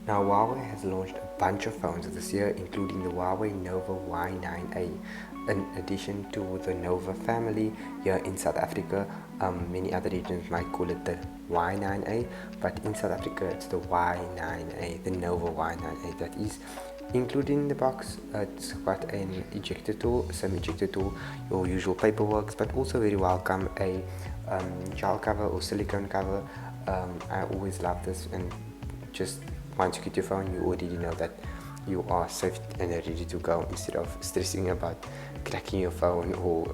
Now, Huawei has launched a bunch of phones this year, including the Huawei Nova Y9a. In addition to the Nova family here in South Africa, many other regions might call it the Y9a, but in South Africa it's the Y9a, the Nova Y9a. That is included in the box. It's got an ejector tool, some ejector tool, your usual paperwork, but also very welcome a gel cover or silicone cover. I always love this, and just once you get your phone, you already know that you are safe and ready to go, instead of stressing about cracking your phone or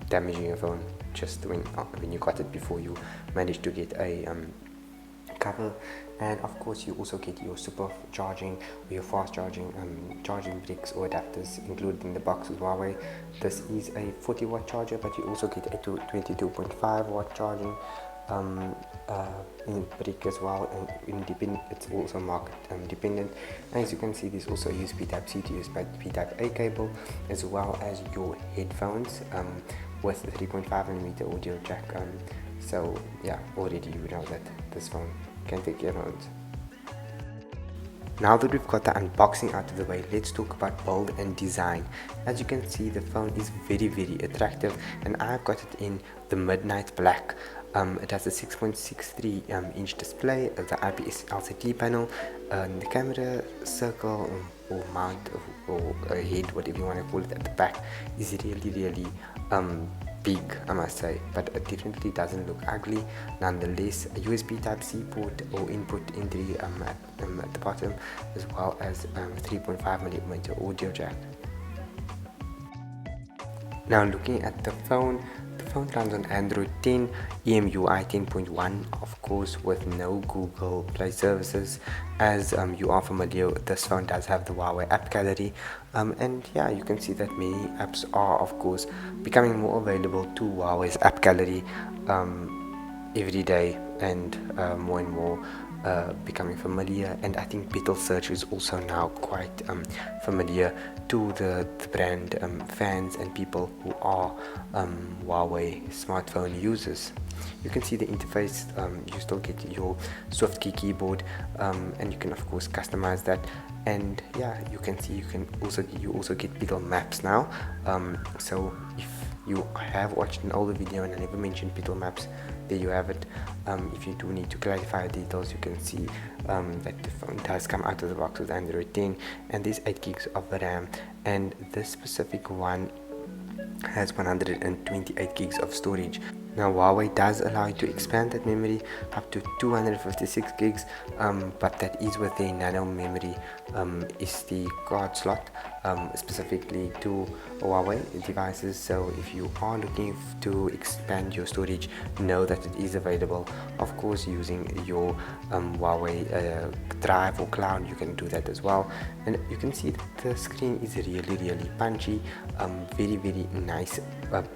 damaging your phone just when you got it before you managed to get a cover. And of course, you also get your super charging or your fast charging charging bricks or adapters included in the box with Huawei. This is a 40-watt charger, but you also get a 22.5-watt charging in brick as well, and it's also market dependent. And as you can see, there's also a USB Type-C to USB Type-A cable, as well as your headphones with the 3.5mm audio jack. So yeah, already you know that this phone can take your phones. Now that we've got the unboxing out of the way, let's talk about build and design. As you can see, the phone is very attractive, and I've got it in the midnight black. It has a 6.63 inch display, the IPS LCD panel, the camera circle or mount or head, whatever you want to call it, at the back is really big, I must say, but it definitely doesn't look ugly. Nonetheless, a USB Type-C port or input entry at the bottom, as well as 3.5mm audio jack. Now, looking at the phone runs on Android 10, EMUI 10.1, of course, with no Google Play services. As you are familiar, this phone does have the Huawei app gallery, and yeah, you can see that many apps are, of course, becoming more available to Huawei's app gallery every day, and more becoming familiar. And I think Petal Search is also now quite familiar to the brand fans and people who are Huawei smartphone users. You can see the interface. You still get your soft key keyboard, and you can of course customize that. And yeah, you can see you also get Petal Maps now. So if you have watched an older video and I never mentioned Petal Maps, there you have it. If you do need to clarify details, you can see that the phone does come out of the box with Android 10, and there's 8 gigs of RAM, and this specific one has 128 gigs of storage. Now, Huawei does allow you to expand that memory up to 256 gigs, but that is with their nano memory SD card slot, specifically to Huawei devices. So if you are looking to expand your storage, know that it is available. Of course, using your Huawei Drive or Cloud, you can do that as well. And you can see that the screen is really punchy, very nice,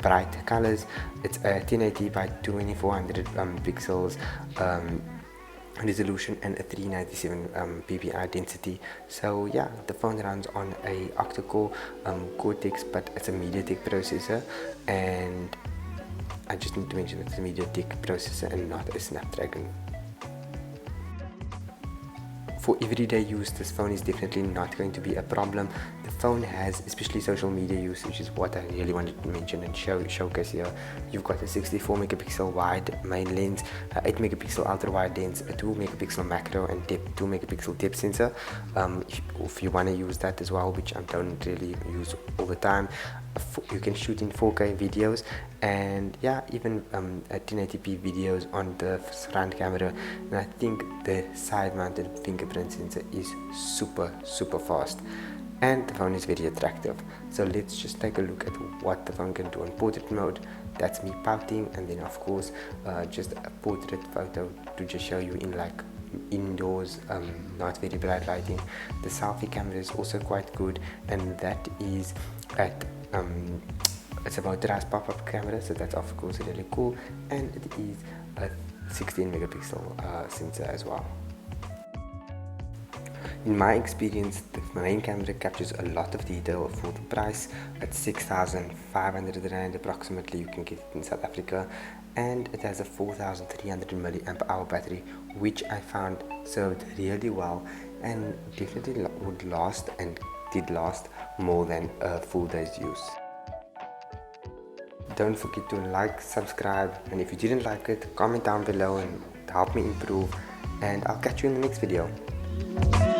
bright colors. It's a 1080 by 2400 pixels resolution and a 397 ppi density. So yeah, the phone runs on a octa-core Cortex, but it's a MediaTek processor, and I just need to mention it's a MediaTek processor and not a Snapdragon. For everyday use, this phone is definitely not going to be a problem. The phone has, especially social media use, which is what I really wanted to mention and showcase here. You've got a 64 megapixel wide main lens, 8 megapixel ultra wide lens, a 2 megapixel macro and 2 megapixel depth sensor. If you want to use that as well, which I don't really use all the time, you can shoot in 4K videos, and yeah, even 1080p videos on the front camera. And I think the side mounted fingerprint sensor is super fast, and the phone is very attractive. So let's just take a look at what the phone can do on portrait mode. That's me pouting, and then of course just a portrait photo to just show you in like indoors, not very bright lighting. The selfie camera is also quite good, and that is at it's a motorized pop-up camera, so that's of course really cool, and it is a 16 megapixel sensor as well. In my experience, the main camera captures a lot of detail for the price. At 6,500 Rand approximately, you can get it in South Africa, and it has a 4300 milliamp hour battery, which I found served really well and definitely would last and did last more than a full day's use. Don't forget to like, subscribe, and if you didn't like it, comment down below and help me improve, and I'll catch you in the next video.